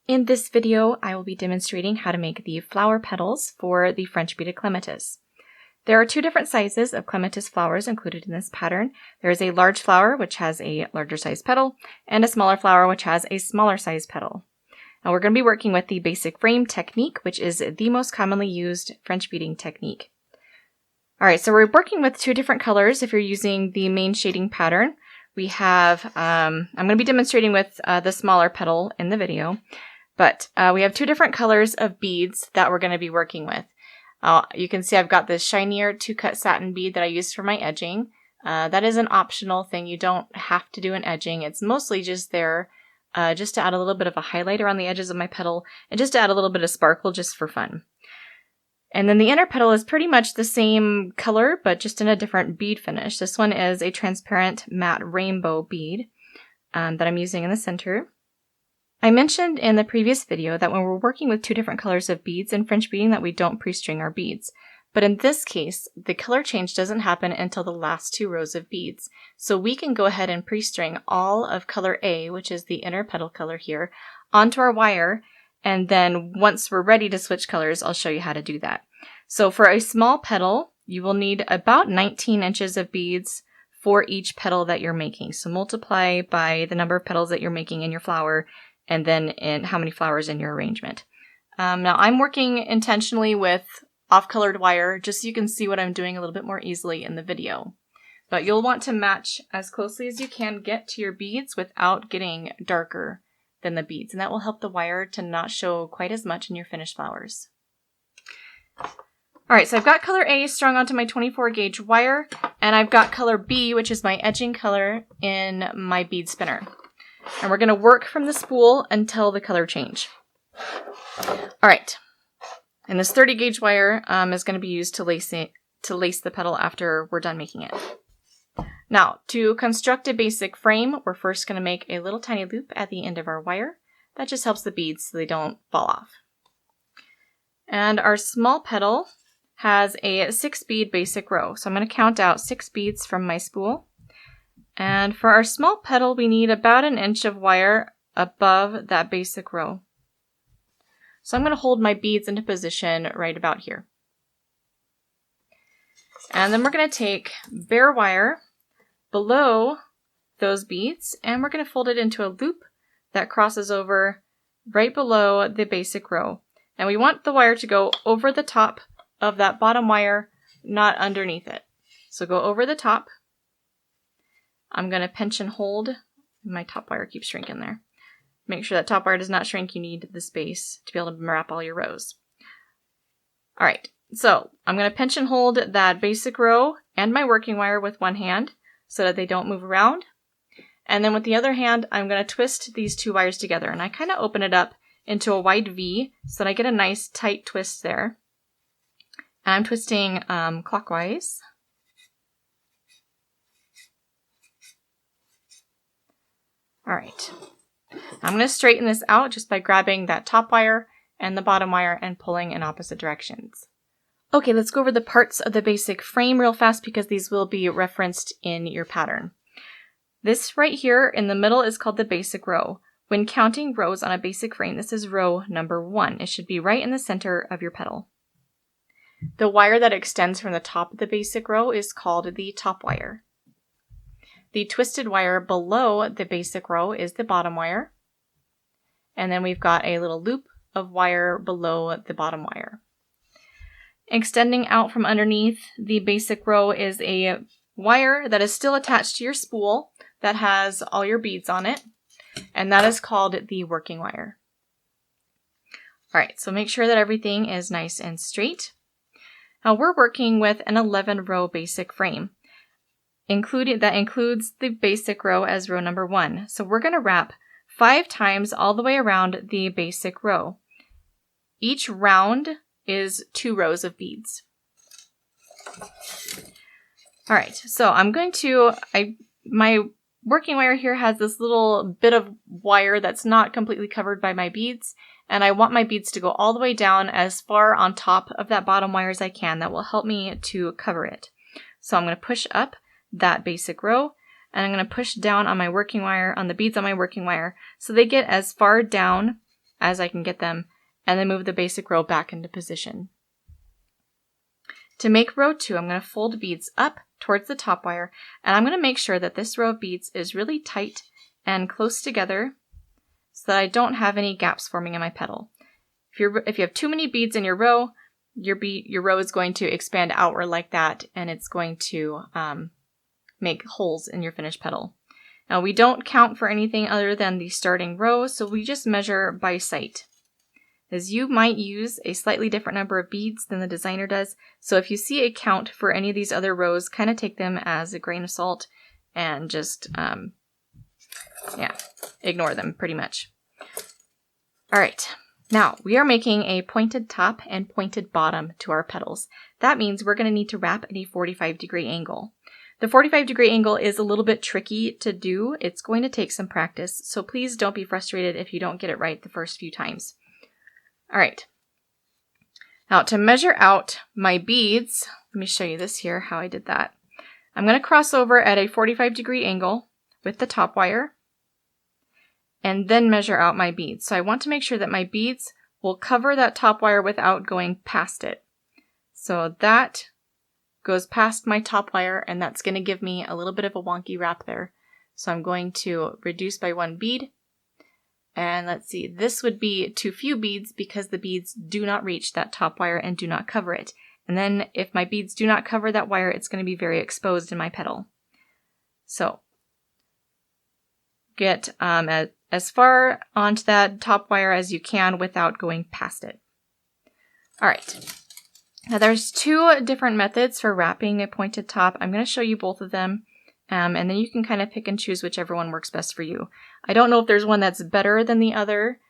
In this video, I will be demonstrating how to make the flower petals for the French Beaded Clematis. There are two different sizes of clematis flowers included in this pattern. There is a large flower, which has a larger size petal, and a smaller flower, which has a smaller size petal. Now we're going to be working with the basic frame technique, which is the most commonly used French beading technique. Alright, so we're working with two different colors if you're using the main shading pattern. We have, I'm going to be demonstrating with the smaller petal in the video. But we have two different colors of beads that we're going to be working with. You can see I've got this shinier 2-cut satin bead that I used for my edging. That is an optional thing. You don't have to do an edging. It's mostly just there just to add a little bit of a highlight around the edges of my petal and just to add a little bit of sparkle just for fun. And then the inner petal is pretty much the same color, but just in a different bead finish. This one is a transparent matte rainbow bead that I'm using in the center. I mentioned in the previous video that when we're working with two different colors of beads in French beading that we don't pre-string our beads. But in this case, the color change doesn't happen until the last two rows of beads. So we can go ahead and pre-string all of color A, which is the inner petal color here, onto our wire. And then once we're ready to switch colors, I'll show you how to do that. So for a small petal, you will need about 19 inches of beads for each petal that you're making. So multiply by the number of petals that you're making in your flower, and then in how many flowers in your arrangement. Now I'm working intentionally with off-colored wire just so you can see what I'm doing a little bit more easily in the video. But you'll want to match as closely as you can get to your beads without getting darker than the beads, and that will help the wire to not show quite as much in your finished flowers. Alright, so I've got color A strung onto my 24 gauge wire, and I've got color B, which is my edging color, in my bead spinner. And we're going to work from the spool until the color change. Alright, and this 30 gauge wire is going to be used to lace the petal after we're done making it. Now, to construct a basic frame, we're first going to make a little tiny loop at the end of our wire. That just helps the beads so they don't fall off. And our small petal has a 6 bead basic row. So I'm going to count out 6 beads from my spool. And for our small petal, we need about 1 inch of wire above that basic row. So I'm going to hold my beads into position right about here. And then we're going to take bare wire below those beads, and we're going to fold it into a loop that crosses over right below the basic row. And we want the wire to go over the top of that bottom wire, not underneath it. So go over the top. I'm going to pinch and hold. My top wire keeps shrinking there. Make sure that top wire does not shrink. You need the space to be able to wrap all your rows. Alright, so I'm going to pinch and hold that basic row and my working wire with one hand so that they don't move around. And then with the other hand, I'm going to twist these two wires together. And I kind of open it up into a wide V so that I get a nice tight twist there. And I'm twisting clockwise. Alright, I'm going to straighten this out just by grabbing that top wire and the bottom wire and pulling in opposite directions. Okay, let's go over the parts of the basic frame real fast because these will be referenced in your pattern. This right here in the middle is called the basic row. When counting rows on a basic frame, this is row number 1. It should be right in the center of your petal. The wire that extends from the top of the basic row is called the top wire. The twisted wire below the basic row is the bottom wire. And then we've got a little loop of wire below the bottom wire. Extending out from underneath the basic row is a wire that is still attached to your spool that has all your beads on it. And that is called the working wire. Alright, so make sure that everything is nice and straight. Now we're working with an 11 row basic frame. That includes the basic row as row number 1. So we're going to wrap 5 times all the way around the basic row. Each round is 2 rows of beads. Alright, so I'm going to, my working wire here has this little bit of wire that's not completely covered by my beads, and I want my beads to go all the way down as far on top of that bottom wire as I can. That will help me to cover it. So I'm going to push up that basic row, and I'm going to push down on my working wire, on the beads on my working wire, so they get as far down as I can get them, and then move the basic row back into position. To make row 2, I'm going to fold beads up towards the top wire, and I'm going to make sure that this row of beads is really tight and close together so that I don't have any gaps forming in my petal. If you have too many beads in your row is going to expand outward like that, and it's going to make holes in your finished petal. Now we don't count for anything other than the starting row, so we just measure by sight. As you might use a slightly different number of beads than the designer does, so if you see a count for any of these other rows, kind of take them as a grain of salt and just, ignore them pretty much. All right, now we are making a pointed top and pointed bottom to our petals. That means we're going to need to wrap at a 45-degree angle. The 45-degree angle is a little bit tricky to do. It's going to take some practice, so please don't be frustrated if you don't get it right the first few times. All right, now to measure out my beads, let me show you this here, how I did that. I'm going to cross over at a 45-degree angle with the top wire and then measure out my beads. So I want to make sure that my beads will cover that top wire without going past it. So that goes past my top wire, and that's going to give me a little bit of a wonky wrap there. So I'm going to reduce by 1 bead. And let's see, this would be too few beads because the beads do not reach that top wire and do not cover it. And then if my beads do not cover that wire, it's going to be very exposed in my petal. So get as far onto that top wire as you can without going past it. All right. Now there's 2 different methods for wrapping a pointed top. I'm going to show you both of them. And then you can kind of pick and choose whichever one works best for you. I don't know if there's one that's better than the other.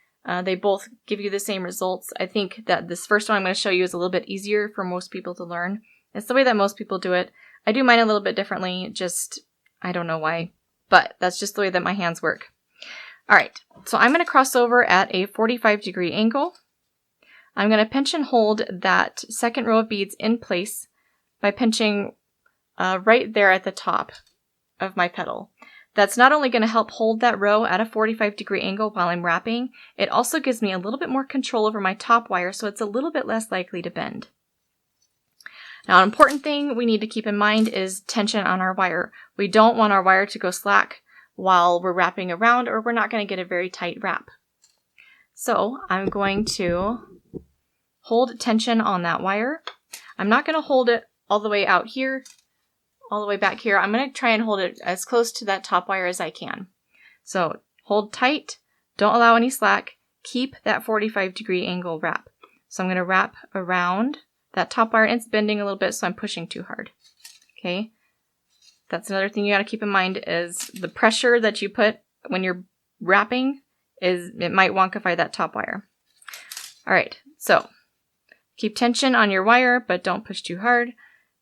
They both give you the same results. I think that this first one I'm going to show you is a little bit easier for most people to learn. It's the way that most people do it. I do mine a little bit differently, just I don't know why, but that's just the way that my hands work. All right, so I'm going to cross over at a 45-degree angle. I'm going to pinch and hold that second row of beads in place by pinching right there at the top of my petal. That's not only going to help hold that row at a 45-degree angle while I'm wrapping, it also gives me a little bit more control over my top wire, so it's a little bit less likely to bend. Now, an important thing we need to keep in mind is tension on our wire. We don't want our wire to go slack while we're wrapping around, or we're not going to get a very tight wrap. So I'm going to hold tension on that wire. I'm not going to hold it all the way out here, all the way back here. I'm going to try and hold it as close to that top wire as I can. So hold tight, don't allow any slack, keep that 45-degree angle wrap. So I'm going to wrap around that top wire, and it's bending a little bit, so I'm pushing too hard. Okay, that's another thing you got to keep in mind is the pressure that you put when you're wrapping it might wonkify that top wire. All right, so keep tension on your wire, but don't push too hard.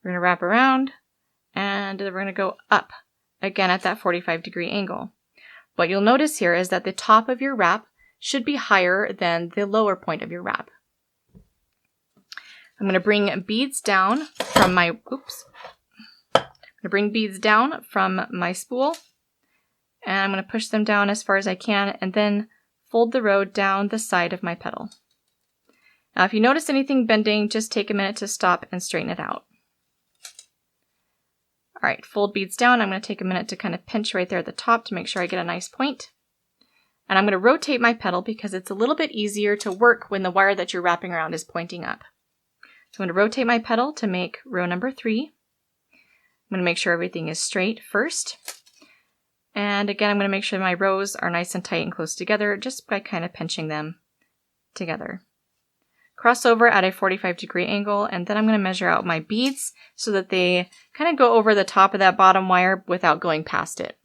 We're going to wrap around, and we're going to go up again at that 45-degree angle. What you'll notice here is that the top of your wrap should be higher than the lower point of your wrap. I'm going to bring beads down from my, spool, and I'm going to push them down as far as I can, and then fold the row down the side of my petal. Now, if you notice anything bending, just take a minute to stop and straighten it out. All right, fold beads down. I'm going to take a minute to kind of pinch right there at the top to make sure I get a nice point. And I'm going to rotate my petal because it's a little bit easier to work when the wire that you're wrapping around is pointing up. So I'm going to rotate my petal to make row number 3. I'm going to make sure everything is straight first. And again, I'm going to make sure my rows are nice and tight and close together just by kind of pinching them together. Cross over at a 45-degree angle, and then I'm going to measure out my beads so that they kind of go over the top of that bottom wire without going past it.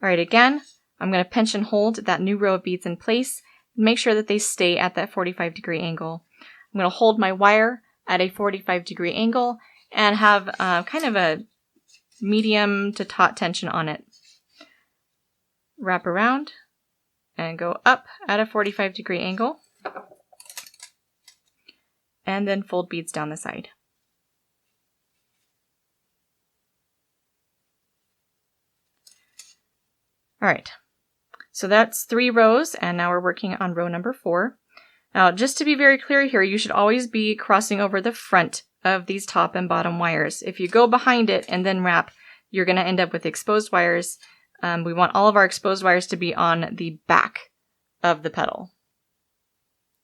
All right, again, I'm going to pinch and hold that new row of beads in place. Make sure that they stay at that 45-degree angle. I'm going to hold my wire at a 45-degree angle and have kind of a medium to taut tension on it. Wrap around and go up at a 45-degree angle, and then fold beads down the side. All right, So that's 3 rows, and now we're working on row number 4. Now, just to be very clear here, you should always be crossing over the front of these top and bottom wires. If you go behind it and then wrap, you're going to end up with exposed wires. We want all of our exposed wires to be on the back of the petal.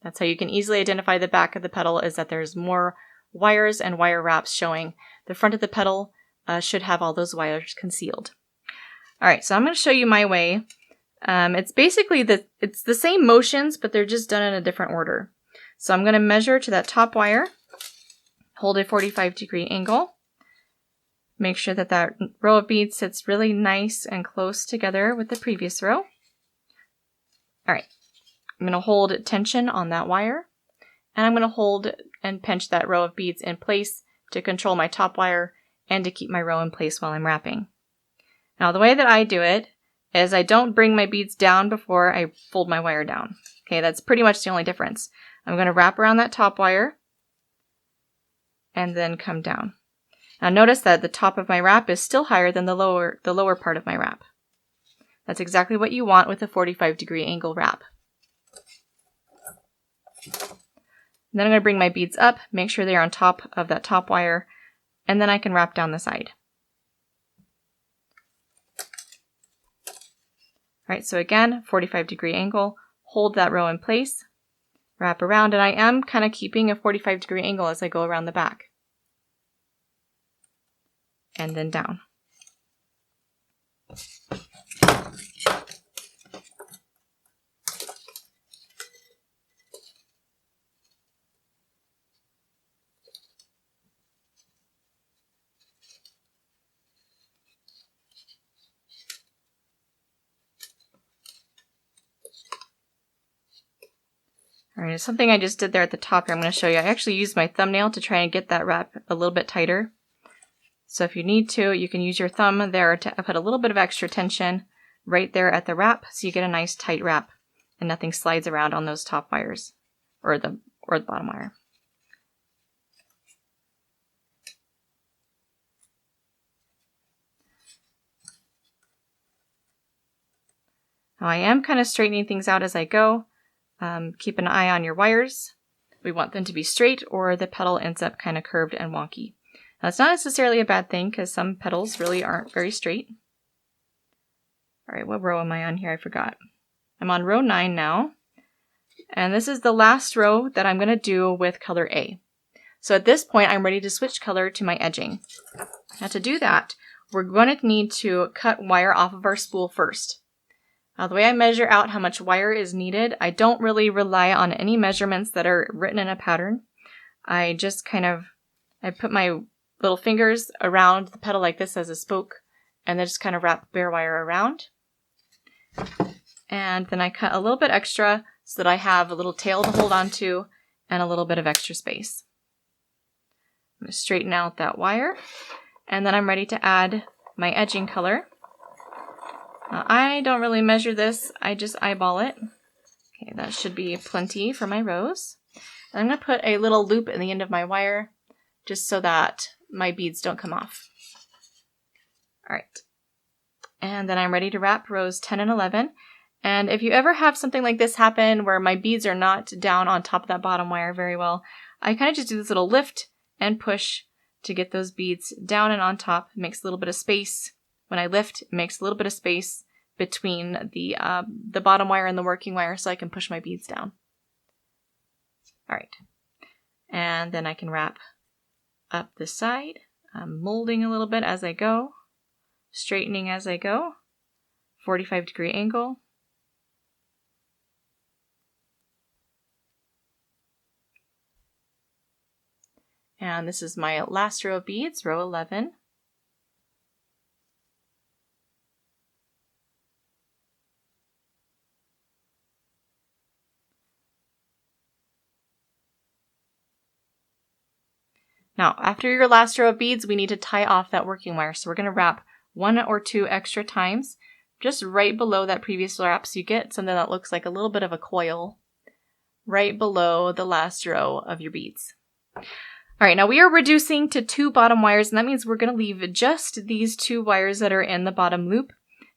That's how you can easily identify the back of the petal, is that there's more wires and wire wraps showing. The front of the petal should have all those wires concealed. All right, so I'm going to show you my way. It's basically it's the same motions, but they're just done in a different order. So I'm going to measure to that top wire, hold a 45-degree angle, make sure that that row of beads sits really nice and close together with the previous row. All right, I'm going to hold tension on that wire, and I'm going to hold and pinch that row of beads in place to control my top wire and to keep my row in place while I'm wrapping. Now, the way that I do it is I don't bring my beads down before I fold my wire down. Okay, that's pretty much the only difference. I'm going to wrap around that top wire and then come down. Now notice that the top of my wrap is still higher than the lower part of my wrap. That's exactly what you want with a 45-degree angle wrap. And then I'm going to bring my beads up, make sure they're on top of that top wire, and then I can wrap down the side. All right, so again, 45-degree angle, hold that row in place, wrap around, and I am kind of keeping a 45-degree angle as I go around the back. And then down. All right, something I just did there at the top here I'm going to show you. I actually used my thumbnail to try and get that wrap a little bit tighter. So if you need to, you can use your thumb there to put a little bit of extra tension right there at the wrap so you get a nice tight wrap and nothing slides around on those top wires or the bottom wire. Now I am kind of straightening things out as I go. Keep an eye on your wires. We want them to be straight or the petal ends up kind of curved and wonky. Now it's not necessarily a bad thing because some petals really aren't very straight. All right, what row am I on here? I forgot. I'm on row 9 now. And this is the last row that I'm going to do with color A. So at this point, I'm ready to switch color to my edging. Now to do that, we're going to need to cut wire off of our spool first. Now, the way I measure out how much wire is needed, I don't really rely on any measurements that are written in a pattern. I just I put my little fingers around the petal like this as a spoke, and then just kind of wrap bare wire around. And then I cut a little bit extra so that I have a little tail to hold on to and a little bit of extra space. I'm going to straighten out that wire, and then I'm ready to add my edging color. Now, I don't really measure this, I just eyeball it. Okay, that should be plenty for my rows. And I'm going to put a little loop in the end of my wire just so that my beads don't come off. All right. And then I'm ready to wrap rows 10 and 11. And if you ever have something like this happen where my beads are not down on top of that bottom wire very well, I kind of just do this little lift and push to get those beads down and on top. It makes a little bit of space. When I lift, it makes a little bit of space between the bottom wire and the working wire so I can push my beads down. All right. And then I can wrap up the side. I'm molding a little bit as I go, straightening as I go, 45-degree angle. And this is my last row of beads, row 11. Now, after your last row of beads, we need to tie off that working wire. So we're going to wrap 1 or 2 extra times just right below that previous wrap so you get something that looks like a little bit of a coil right below the last row of your beads. All right, now we are reducing to 2 bottom wires, and that means we're going to leave just these 2 wires that are in the bottom loop,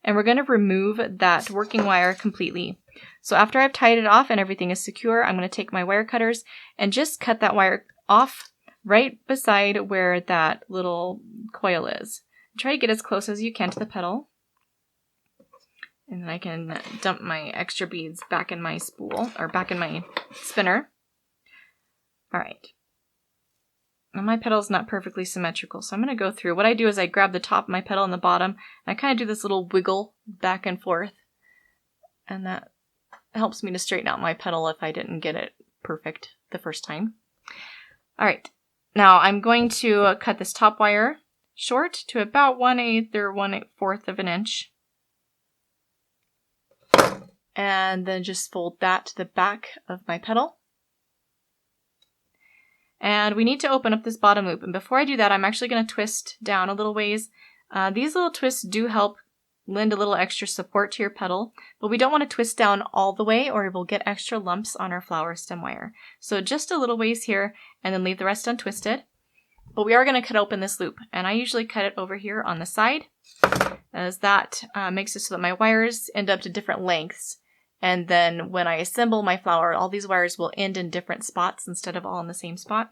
and we're going to remove that working wire completely. So after I've tied it off and everything is secure, I'm going to take my wire cutters and just cut that wire off right beside where that little coil is. Try to get as close as you can to the petal. And then I can dump my extra beads back in my spool, or back in my spinner. All right. Now my petal's not perfectly symmetrical, so I'm going to go through. What I do is I grab the top of my petal and the bottom, and I kind of do this little wiggle back and forth. And that helps me to straighten out my petal if I didn't get it perfect the first time. All right. Now I'm going to cut this top wire short to about 1/8 or 1/4 of an inch. And then just fold that to the back of my petal. And we need to open up this bottom loop. And before I do that, I'm actually going to twist down a little ways. These little twists do help lend a little extra support to your petal, but we don't want to twist down all the way or we'll get extra lumps on our flower stem wire. So just a little ways here and then leave the rest untwisted. But we are going to cut open this loop, and I usually cut it over here on the side, as that makes it so that my wires end up to different lengths. And then when I assemble my flower, all these wires will end in different spots instead of all in the same spot.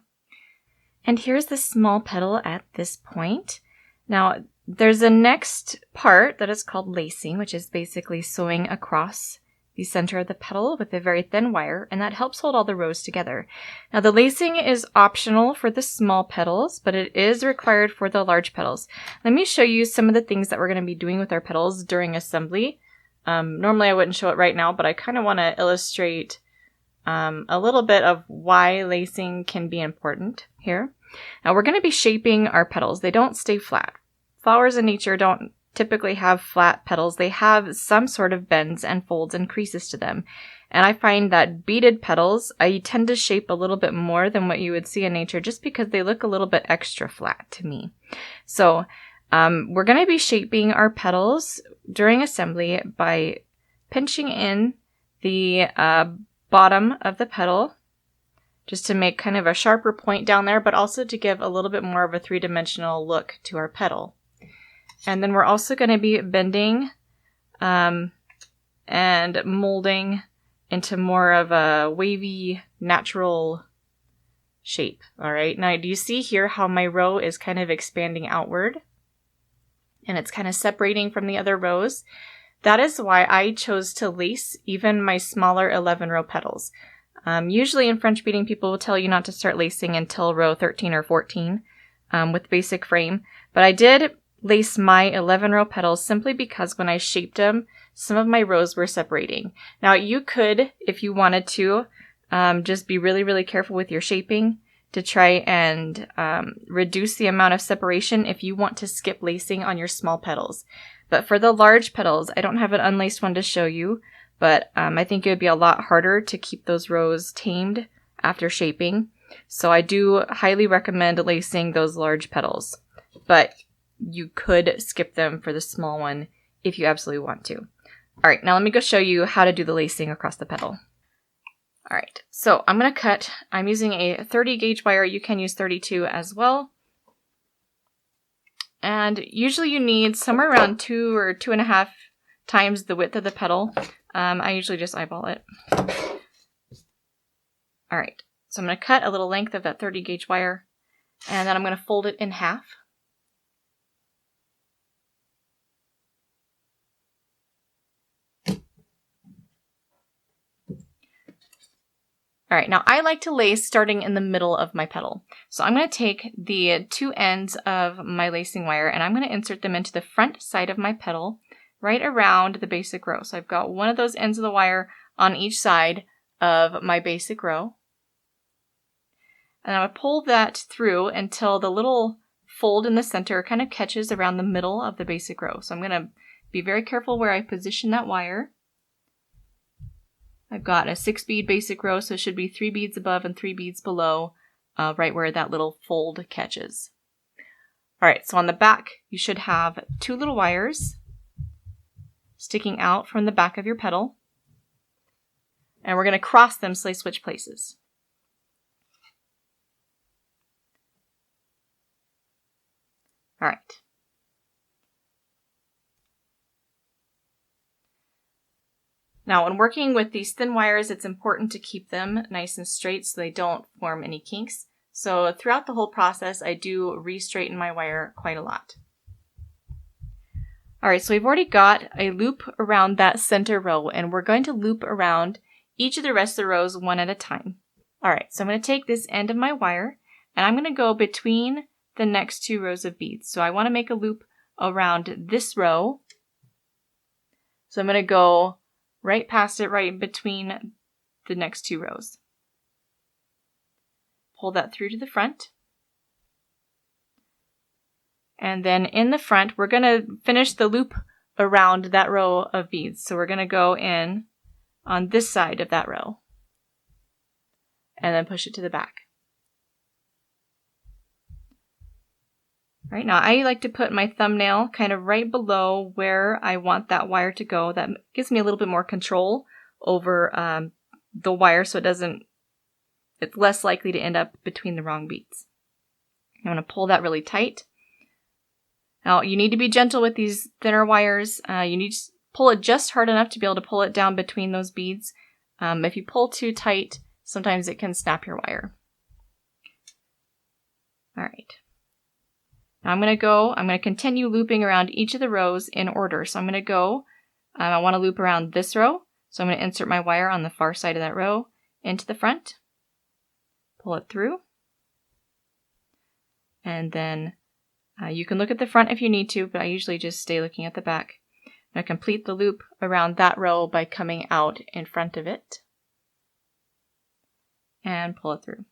And here's the small petal at this point. Now, there's a next part that is called lacing, which is basically sewing across the center of the petal with a very thin wire, and that helps hold all the rows together. Now, the lacing is optional for the small petals, but it is required for the large petals. Let me show you some of the things that we're going to be doing with our petals during assembly. Normally I wouldn't show it right now, but I kind of want to illustrate a little bit of why lacing can be important here. Now we're going to be shaping our petals. They don't stay flat. Flowers in nature don't typically have flat petals. They have some sort of bends and folds and creases to them. And I find that beaded petals, I tend to shape a little bit more than what you would see in nature just because they look a little bit extra flat to me. So we're going to be shaping our petals during assembly by pinching in the bottom of the petal just to make kind of a sharper point down there, but also to give a little bit more of a three-dimensional look to our petal. And then we're also going to be bending and molding into more of a wavy, natural shape. All right. Now, do you see here how my row is kind of expanding outward? And it's kind of separating from the other rows. That is why I chose to lace even my smaller 11-row petals. Usually in French beading, people will tell you not to start lacing until row 13 or 14 with basic frame. But I did lace my 11-row petals simply because when I shaped them, some of my rows were separating. Now you could, if you wanted to, just be really, really careful with your shaping to try and reduce the amount of separation if you want to skip lacing on your small petals. But for the large petals, I don't have an unlaced one to show you, but I think it would be a lot harder to keep those rows tamed after shaping. So I do highly recommend lacing those large petals, but you could skip them for the small one if you absolutely want to. All right, now let me go show you how to do the lacing across the petal. All right, so I'm going to cut. I'm using a 30 gauge wire. You can use 32 as well. And usually you need somewhere around 2 or 2.5 times the width of the petal. I usually just eyeball it. All right, so I'm going to cut a little length of that 30 gauge wire, and then I'm going to fold it in half. All right, now I like to lace starting in the middle of my petal. So I'm going to take the two ends of my lacing wire and I'm going to insert them into the front side of my petal right around the basic row. So I've got one of those ends of the wire on each side of my basic row. And I'm going to pull that through until the little fold in the center kind of catches around the middle of the basic row. So I'm going to be very careful where I position that wire. I've got a 6-bead basic row, so it should be 3 beads above and 3 beads below, right where that little fold catches. All right, so on the back, you should have 2 little wires sticking out from the back of your petal. And we're going to cross them so they switch places. All right. Now, when working with these thin wires, it's important to keep them nice and straight so they don't form any kinks. So throughout the whole process, I do re-straighten my wire quite a lot. All right, so we've already got a loop around that center row, and we're going to loop around each of the rest of the rows one at a time. All right, so I'm going to take this end of my wire, and I'm going to go between the next 2 rows of beads. So I want to make a loop around this row. So I'm going to go right past it, right between the next 2 rows. Pull that through to the front. And then in the front, we're going to finish the loop around that row of beads. So we're going to go in on this side of that row and then push it to the back. All right, now I like to put my thumbnail kind of right below where I want that wire to go. That gives me a little bit more control over the wire, so it's less likely to end up between the wrong beads. I'm going to pull that really tight. Now, you need to be gentle with these thinner wires. You need to pull it just hard enough to be able to pull it down between those beads. If you pull too tight, sometimes it can snap your wire. All right. Now I'm going to continue looping around each of the rows in order. So I'm going to go, I want to loop around this row. So I'm going to insert my wire on the far side of that row into the front, pull it through, and then you can look at the front if you need to, but I usually just stay looking at the back. I'm going to complete the loop around that row by coming out in front of it and pull it through.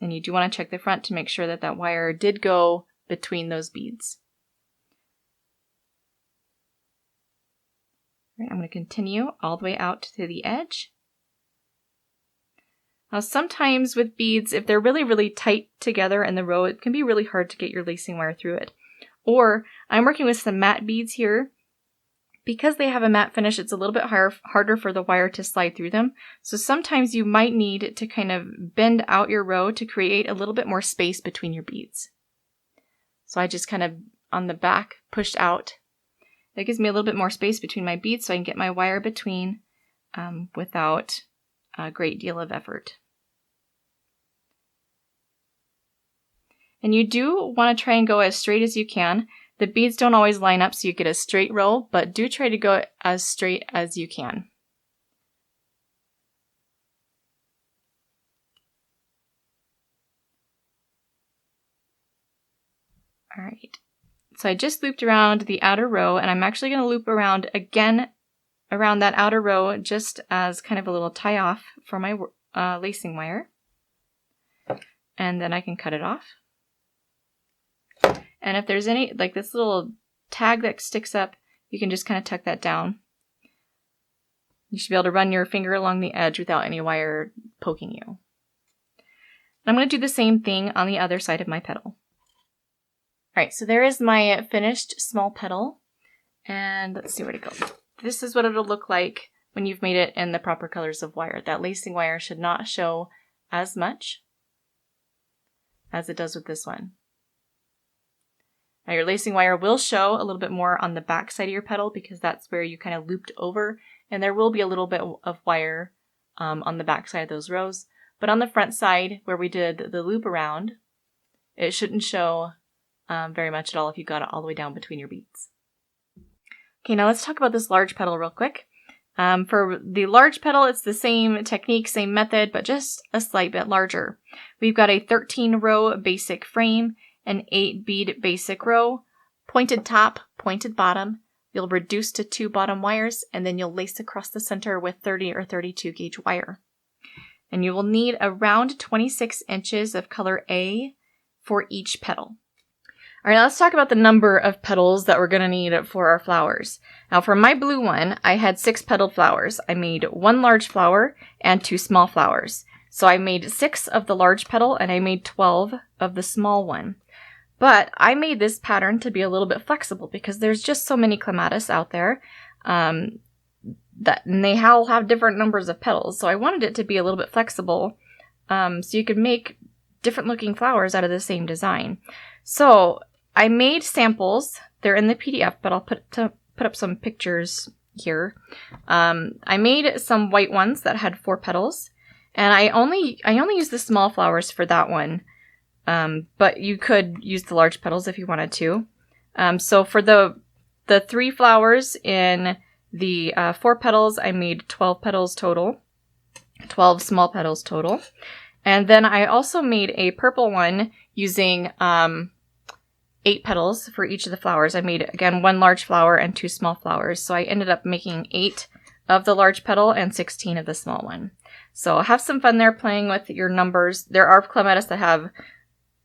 And you do want to check the front to make sure that that wire did go between those beads. All right, I'm going to continue all the way out to the edge. Now sometimes with beads, if they're really, really tight together in the row, it can be really hard to get your lacing wire through it. Or I'm working with some matte beads here. Because they have a matte finish, it's a little bit harder for the wire to slide through them. So sometimes you might need to kind of bend out your row to create a little bit more space between your beads. So I just kind of, on the back, pushed out. That gives me a little bit more space between my beads so I can get my wire between without a great deal of effort. And you do want to try and go as straight as you can. The beads don't always line up so you get a straight row, but do try to go as straight as you can. All right, so I just looped around the outer row, and I'm actually going to loop around again around that outer row just as kind of a little tie off for my lacing wire. And then I can cut it off. And if there's any, like this little tag that sticks up, you can just kind of tuck that down. You should be able to run your finger along the edge without any wire poking you. I'm going to do the same thing on the other side of my petal. All right, so there is my finished small petal. And let's see where to go. This is what it'll look like when you've made it in the proper colors of wire. That lacing wire should not show as much as it does with this one. Now your lacing wire will show a little bit more on the back side of your petal because that's where you kind of looped over, and there will be a little bit of wire on the back side of those rows. But on the front side where we did the loop around, it shouldn't show very much at all if you got it all the way down between your beads. Okay, now let's talk about this large petal real quick. For the large petal, it's the same technique, same method, but just a slight bit larger. We've got a 13-row basic frame, an 8-bead basic row, pointed top, pointed bottom. You'll reduce to 2 bottom wires, and then you'll lace across the center with 30 or 32 gauge wire. And you will need around 26 inches of color A for each petal. All right, now let's talk about the number of petals that we're going to need for our flowers. Now for my blue one, I had 6 petaled flowers. I made 1 large flower and 2 small flowers. So I made 6 of the large petal and I made 12 of the small one. But I made this pattern to be a little bit flexible because there's just so many clematis out there and they all have different numbers of petals. So I wanted it to be a little bit flexible so you could make different looking flowers out of the same design. So I made samples. They're in the PDF, but I'll put up some pictures here. I made some white ones that had 4 petals, and I only used the small flowers for that one, but you could use the large petals if you wanted to. So for the 3 flowers in the 4 petals, I made 12 petals total, 12 small petals total. And then I also made a purple one using 8 petals for each of the flowers. I made, again, 1 large flower and 2 small flowers. So I ended up making 8 of the large petal and 16 of the small one. So have some fun there playing with your numbers. There are clematis that have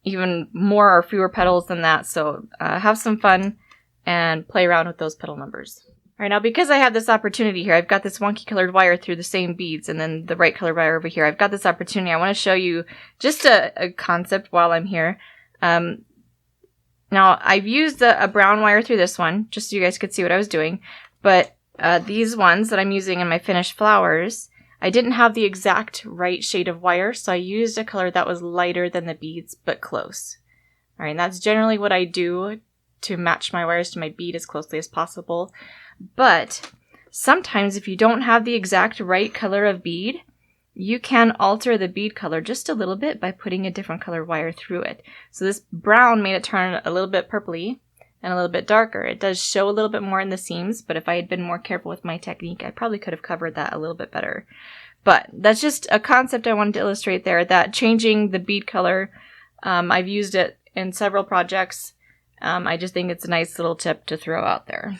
even more or fewer petals than that. So have some fun and play around with those petal numbers. All right, now because I have this opportunity here, I've got this wonky colored wire through the same beads and then the right colored wire over here. I've got this opportunity. I want to show you just a concept while I'm here. Now, I've used a brown wire through this one, just so you guys could see what I was doing. But these ones that I'm using in my finished flowers, I didn't have the exact right shade of wire, so I used a color that was lighter than the beads, but close. All right, and that's generally what I do to match my wires to my bead as closely as possible. But sometimes if you don't have the exact right color of bead, you can alter the bead color just a little bit by putting a different color wire through it. So this brown made it turn a little bit purpley and a little bit darker. It does show a little bit more in the seams, but if I had been more careful with my technique, I probably could have covered that a little bit better. But that's just a concept I wanted to illustrate there, that changing the bead color, I've used it in several projects. I just think it's a nice little tip to throw out there.